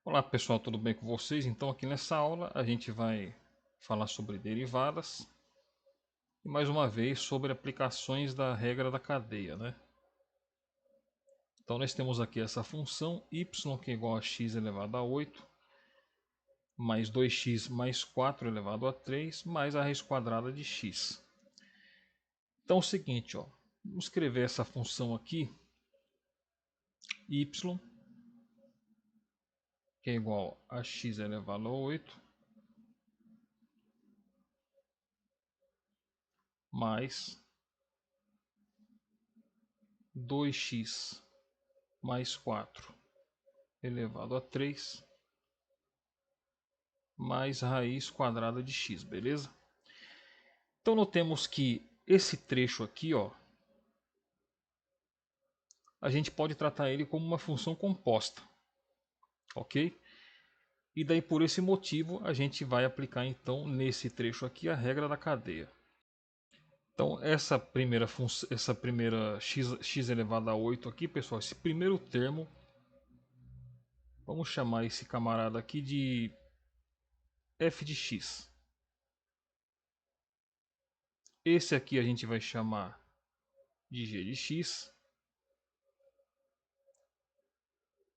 Olá pessoal, tudo bem com vocês? Então aqui nessa aula a gente vai falar sobre derivadas e mais uma vez sobre aplicações da regra da cadeia, né? Então nós temos aqui essa função y que é igual a x elevado a 8 mais 2x mais 4 elevado a 3 mais a raiz quadrada de x. Então é o seguinte, ó, vamos escrever essa função aqui y que é igual a x elevado a 8 mais 2x mais 4 elevado a 3 mais raiz quadrada de x, beleza? Então notemos que esse trecho aqui, ó, a gente pode tratar ele como uma função composta, ok? E daí por esse motivo a gente vai aplicar então nesse trecho aqui a regra da cadeia. Então essa primeira x elevado a 8 aqui, pessoal, esse primeiro termo, vamos chamar esse camarada aqui de f de x. Esse aqui a gente vai chamar de g de x.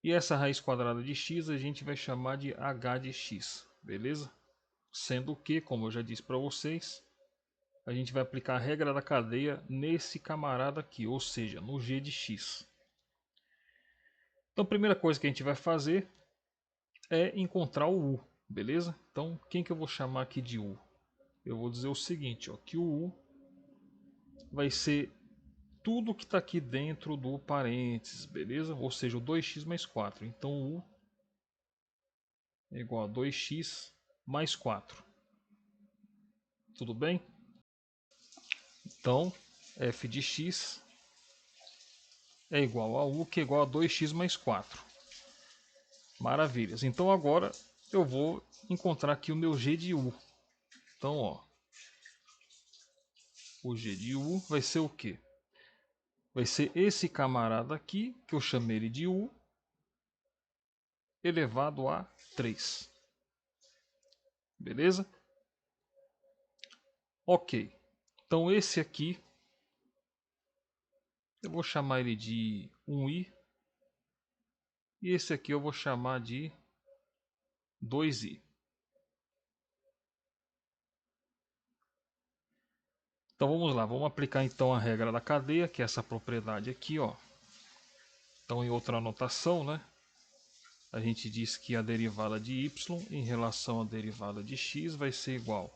E essa raiz quadrada de x a gente vai chamar de h de x, beleza? Sendo que, como eu já disse para vocês, a gente vai aplicar a regra da cadeia nesse camarada aqui, ou seja, no g de x. Então a primeira coisa que a gente vai fazer é encontrar o u, beleza? Então quem que eu vou chamar aqui de u? Eu vou dizer o seguinte, ó, que o u vai ser tudo que está aqui dentro do parênteses, beleza? Ou seja, o 2x mais 4. Então o u é igual a 2x mais 4. Tudo bem? Então, f de x é igual a u, que é igual a 2x mais 4. Maravilhas. Então agora eu vou encontrar aqui o meu g de u. Então, ó, o g de u vai ser o quê? Vai ser esse camarada aqui, que eu chamei ele de u, elevado a 3. Beleza? Ok. Então esse aqui, eu vou chamar ele de 1i. E esse aqui eu vou chamar de 2i. Então vamos lá, vamos aplicar então a regra da cadeia, que é essa propriedade aqui, ó. Então em outra anotação, né, a gente diz que a derivada de y em relação à derivada de x vai ser igual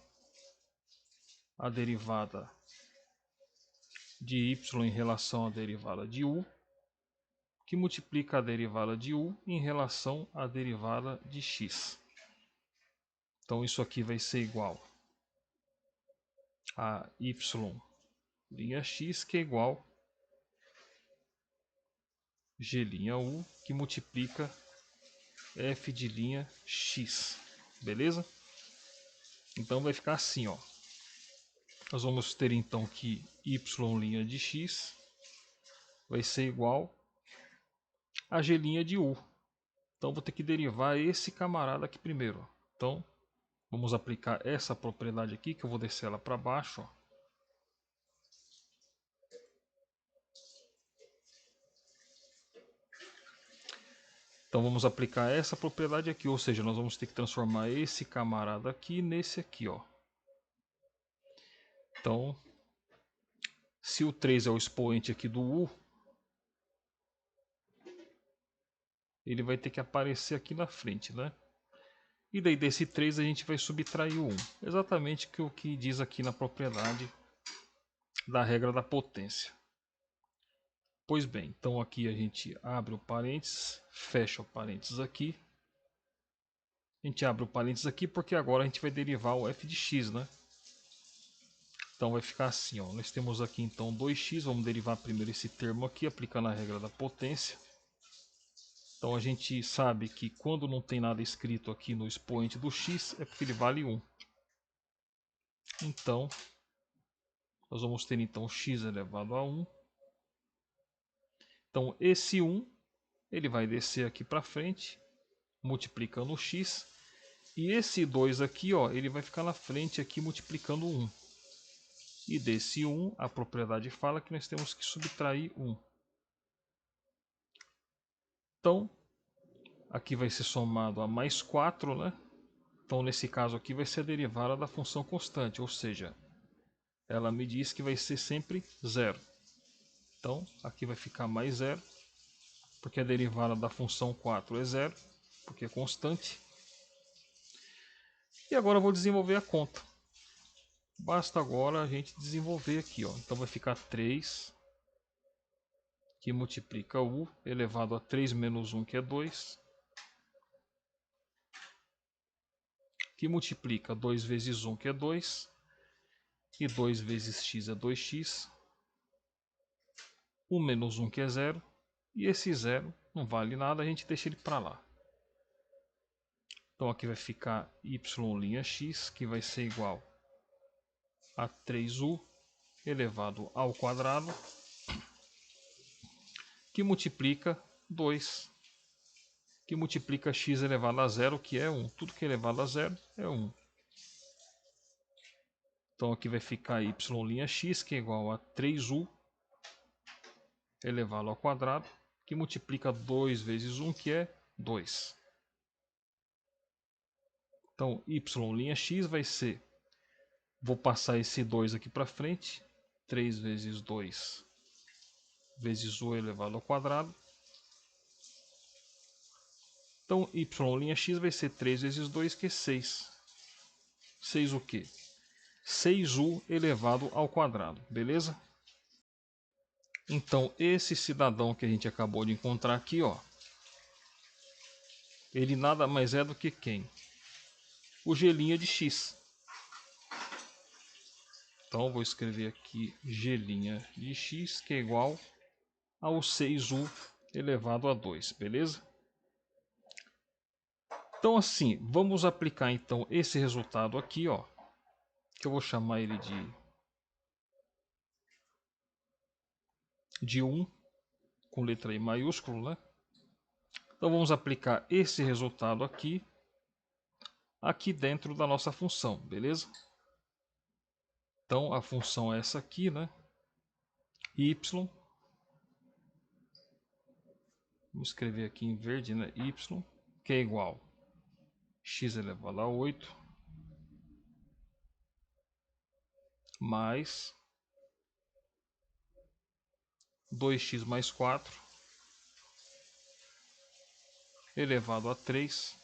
à derivada de y em relação à derivada de u, que multiplica a derivada de u em relação à derivada de x. Então isso aqui vai ser igual a y' x, que é igual g', que multiplica f de linha x, beleza? Então vai ficar assim, ó. Nós vamos ter então que y' de x vai ser igual a g' de u. Então vou ter que derivar esse camarada aqui primeiro. Então vamos aplicar essa propriedade aqui, que eu vou descer ela para baixo, ó. Então vamos aplicar essa propriedade aqui, ou seja, nós vamos ter que transformar esse camarada aqui nesse aqui, ó. Então, se o 3 é o expoente aqui do u, ele vai ter que aparecer aqui na frente, né? E daí desse 3 a gente vai subtrair o 1. Exatamente o que diz aqui na propriedade da regra da potência. Pois bem, então aqui a gente abre o parênteses, fecha o parênteses aqui. A gente abre o parênteses aqui porque agora a gente vai derivar o f de x, né? Então vai ficar assim, ó. Nós temos aqui então 2x, vamos derivar primeiro esse termo aqui, aplicando a regra da potência. Então a gente sabe que quando não tem nada escrito aqui no expoente do x, é porque ele vale 1. Então, nós vamos ter então x elevado a 1. Então esse 1, ele vai descer aqui para frente. multiplicando x. E esse 2 aqui, ó, ele vai ficar na frente aqui multiplicando 1. E desse 1, a propriedade fala que nós temos que subtrair 1. Então, aqui vai ser somado a mais 4, né? Então, nesse caso aqui, vai ser a derivada da função constante, ou seja, ela me diz que vai ser sempre 0. Então, aqui vai ficar mais 0, porque a derivada da função 4 é 0, porque é constante. E agora eu vou desenvolver a conta. Basta agora a gente desenvolver aqui, ó. Então vai ficar 3, que multiplica u elevado a 3 menos 1, que é 2, que multiplica 2 vezes 1, que é 2, e 2 vezes x é 2x, 1 menos 1, que é 0, e esse 0 não vale nada, a gente deixa ele para lá. Então aqui vai ficar y'(x), que vai ser igual a 3u elevado ao quadrado, que multiplica 2, que multiplica x elevado a 0, que é 1. Tudo que é elevado a 0 é 1. Então aqui vai ficar y'(x), que é igual a 3u elevado ao quadrado, que multiplica 2 vezes 1, que é 2. Então y'(x) vai ser, vou passar esse 2 aqui para frente, 3 vezes 2 vezes u elevado ao quadrado. Então y'(x) vai ser 3 vezes 2, que é 6. 6 o quê? 6u elevado ao quadrado, beleza? Então esse cidadão que a gente acabou de encontrar aqui, ó, ele nada mais é do que quem? O g' de x. Então vou escrever aqui g' de x, que é igual ao 6u elevado a 2, beleza? Então assim, vamos aplicar então esse resultado aqui, ó, que eu vou chamar ele de 1, com letra I maiúsculo, né? Então vamos aplicar esse resultado aqui dentro da nossa função, beleza? Então a função é essa aqui, né? Y, vamos escrever aqui em verde, né? Y, que é igual a x elevado a 8 mais 2x mais 4 elevado a 3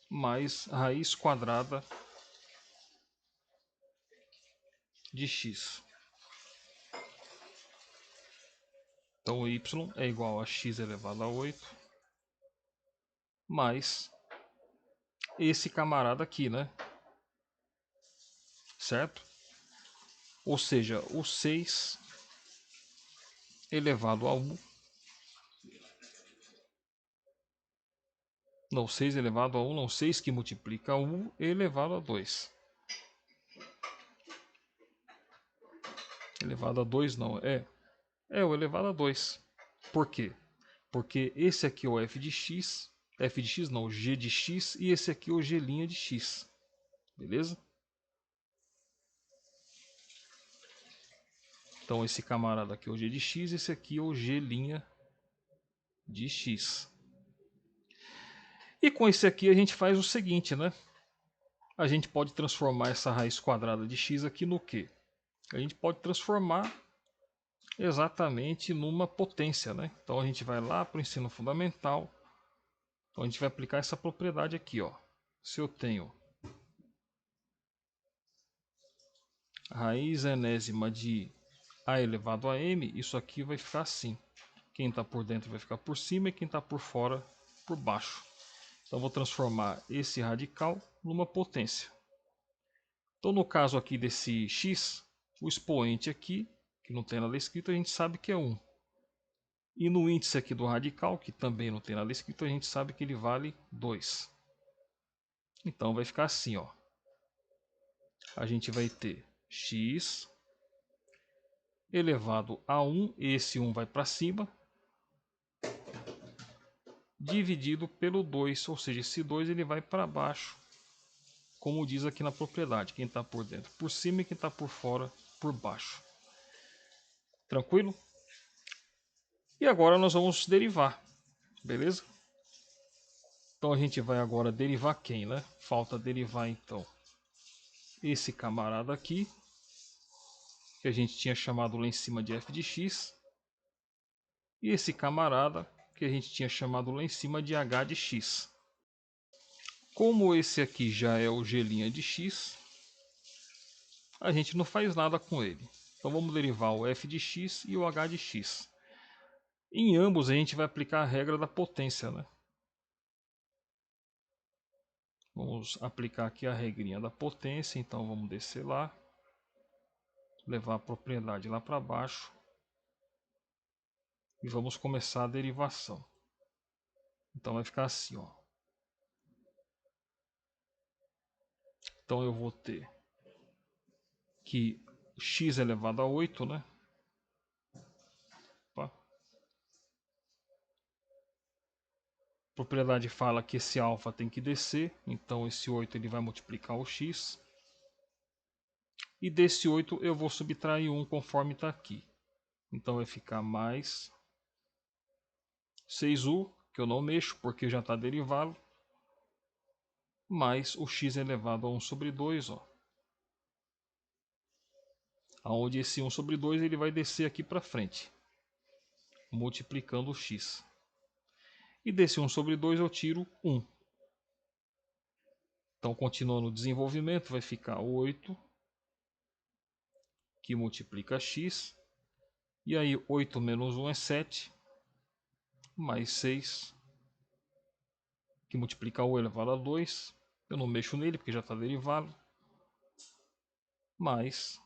mais raiz quadrada de x. Então y é igual a x elevado a 8 mais esse camarada aqui, né? Certo? Ou seja, o 6 elevado a 1. Não, 6 elevado a 1, não, 6 que multiplica 1 elevado a 2. Elevado a 2 não, é o elevado a 2. Por quê? Porque esse aqui é o f de x não, g de x, e esse aqui é o g' de x. Beleza? Então esse camarada aqui é o g de x, esse aqui é o g' de x. E com esse aqui a gente faz o seguinte, né? A gente pode transformar essa raiz quadrada de x aqui no quê? A gente pode transformar exatamente numa potência, né? Então a gente vai lá para o ensino fundamental. Então a gente vai aplicar essa propriedade aqui, ó. Se eu tenho raiz enésima de a elevado a m, isso aqui vai ficar assim. Quem está por dentro vai ficar por cima e quem está por fora por baixo. Então vou transformar esse radical numa potência. Então no caso aqui desse x, o expoente aqui, que não tem nada escrito, a gente sabe que é 1. E no índice aqui do radical, que também não tem nada escrito, a gente sabe que ele vale 2. Então vai ficar assim, ó. A gente vai ter x elevado a 1, esse 1 vai para cima, dividido pelo 2, ou seja, esse 2 ele vai para baixo, como diz aqui na propriedade, quem está por dentro por cima e quem está por fora por baixo. Tranquilo? E agora nós vamos derivar, beleza? Então a gente vai agora derivar quem, né? Falta derivar então esse camarada aqui, que a gente tinha chamado lá em cima de f de x, e esse camarada que a gente tinha chamado lá em cima de h de x. Como esse aqui já é o g' de x, a gente não faz nada com ele. Então vamos derivar o f de x e o h de x. Em ambos a gente vai aplicar a regra da potência, né? Vamos aplicar aqui a regrinha da potência, então vamos descer lá, levar a propriedade lá para baixo e vamos começar a derivação. Então vai ficar assim, ó. Então eu vou ter que x elevado a 8, né? Opa. A propriedade fala que esse alfa tem que descer, então esse 8 ele vai multiplicar o x. E desse 8 eu vou subtrair 1 conforme está aqui. Então vai ficar mais 6u, que eu não mexo porque já está derivado, mais o x elevado a 1 sobre 2, ó. Onde esse 1 sobre 2 ele vai descer aqui para frente, multiplicando o x. E desse 1 sobre 2 eu tiro 1. Então, continuando o desenvolvimento, vai ficar 8, que multiplica x. E aí 8 menos 1 é 7, mais 6, que multiplica o elevado a 2. Eu não mexo nele porque já está derivado. Mais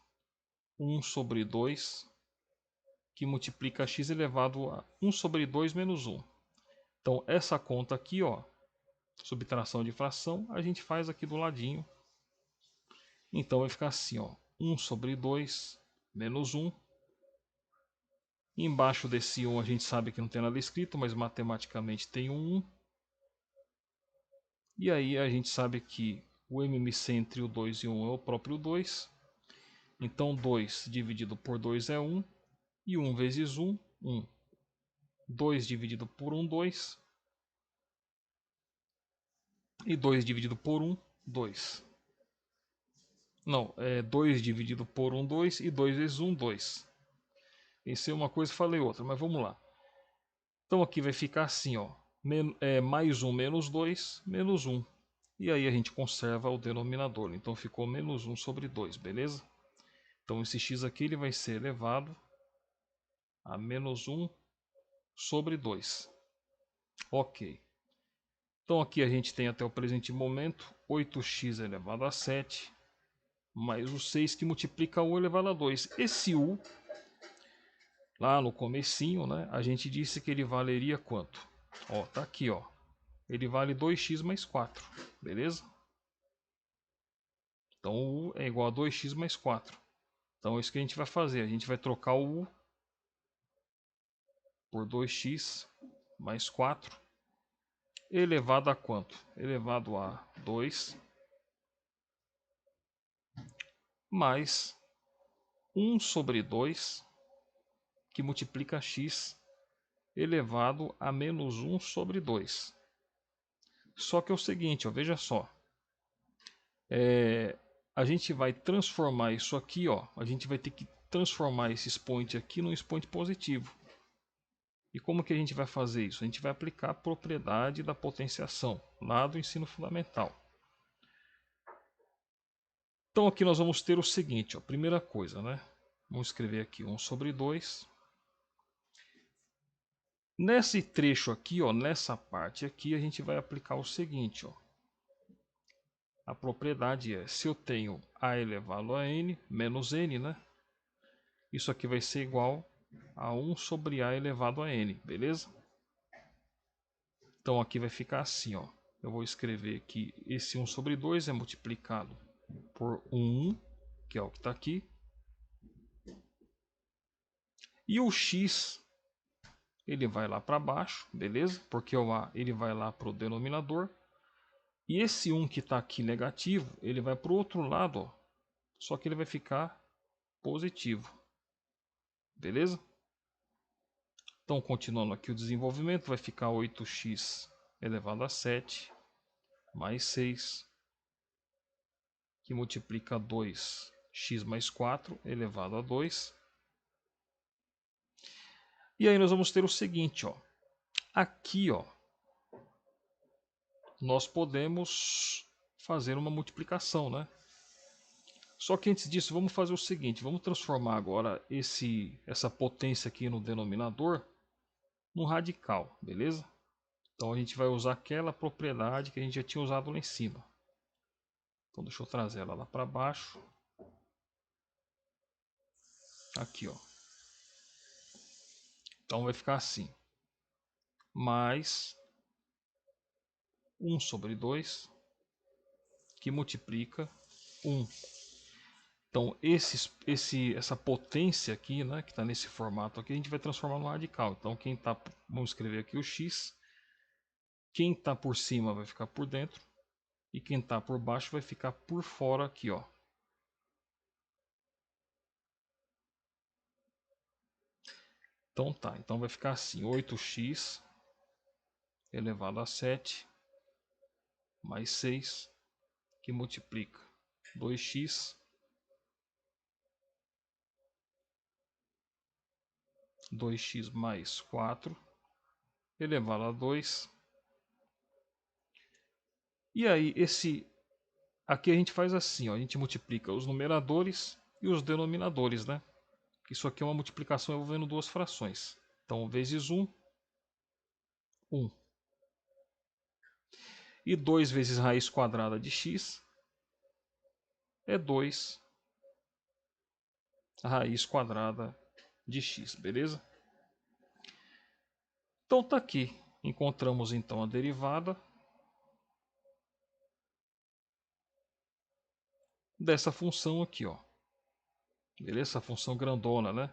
1 sobre 2, que multiplica x elevado a 1 sobre 2 menos 1. Então, essa conta aqui, ó, subtração de fração, a gente faz aqui do ladinho. Então, vai ficar assim, ó, 1 sobre 2 menos 1. Embaixo desse 1 a gente sabe que não tem nada escrito, mas matematicamente tem um 1. E aí a gente sabe que o MMC entre o 2 e o 1 é o próprio 2. Então 2 dividido por 2 é 1. E 1 vezes 1, 1. 2 dividido por 1, 2. E 2 dividido por 1, 2. Não, é 2 dividido por 1, 2. E 2 vezes 1, 2. Pensei uma coisa e falei outra, mas vamos lá. Então aqui vai ficar assim, ó. Mais 1 menos 2, menos 1. E aí a gente conserva o denominador. Então ficou menos 1 sobre 2, beleza? Então esse x aqui ele vai ser elevado a menos 1 sobre 2. Ok. Então aqui a gente tem até o presente momento 8x elevado a 7, mais o 6 que multiplica u elevado a 2. Esse u, lá no comecinho, né, a gente disse que ele valeria quanto? Ó, tá aqui, ó. Ele vale 2x mais 4, beleza? Então o u é igual a 2x mais 4. Então é isso que a gente vai fazer. A gente vai trocar o u por 2x mais 4 elevado a quanto? Elevado a 2 mais 1 sobre 2 que multiplica x elevado a menos 1 sobre 2. Só que é o seguinte, ó, veja só. A gente vai transformar isso aqui, ó. A gente vai ter que transformar esse expoente aqui num expoente positivo. E como que a gente vai fazer isso? A gente vai aplicar a propriedade da potenciação, lá do ensino fundamental. Então aqui nós vamos ter o seguinte, ó, primeira coisa, né? Vamos escrever aqui 1 sobre 2. Nesse trecho aqui, ó, nessa parte aqui, a gente vai aplicar o seguinte, ó. A propriedade é, se eu tenho a elevado a n menos n, né? Isso aqui vai ser igual a 1 sobre a elevado a n, beleza? Então aqui vai ficar assim, ó. Eu vou escrever que esse 1 sobre 2 é multiplicado por 1, que é o que está aqui. E o x ele vai lá para baixo, beleza? Porque o a ele vai lá para o denominador. E esse 1 que está aqui negativo, ele vai para o outro lado, ó, só que ele vai ficar positivo, beleza? Então, continuando aqui o desenvolvimento, vai ficar 8x elevado a 7 mais 6, que multiplica 2x mais 4 elevado a 2. E aí nós vamos ter o seguinte, ó. Aqui, ó, nós podemos fazer uma multiplicação, né? Só que antes disso, vamos fazer o seguinte, vamos transformar agora essa potência aqui no denominador no radical, beleza? Então a gente vai usar aquela propriedade que a gente já tinha usado lá em cima. Então deixa eu trazer ela lá para baixo. Aqui, ó. Então vai ficar assim. Mais 1 sobre 2, que multiplica 1. Então essa potência aqui, né, que está nesse formato aqui, a gente vai transformar no radical. Então vamos escrever aqui o x. Quem está por cima vai ficar por dentro. E quem está por baixo vai ficar por fora aqui, ó. Então tá, então vai ficar assim, 8x elevado a 7 mais 6, que multiplica 2x mais 4 elevado a 2. E aí, aqui a gente faz assim, ó, a gente multiplica os numeradores e os denominadores, né? Isso aqui é uma multiplicação envolvendo duas frações. Então, vezes 1, 1. E 2 vezes raiz quadrada de x é 2 raiz quadrada de x, beleza? Então tá aqui. Encontramos então a derivada dessa função aqui, ó. Beleza? Essa função grandona, né?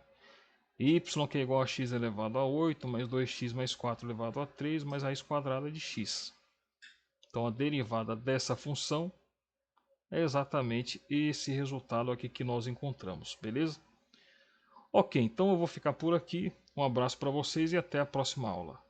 Y que é igual a x elevado a 8, mais 2x mais 4 elevado a 3, mais raiz quadrada de x. Então a derivada dessa função é exatamente esse resultado aqui que nós encontramos, beleza? Ok, então eu vou ficar por aqui. Um abraço para vocês e até a próxima aula.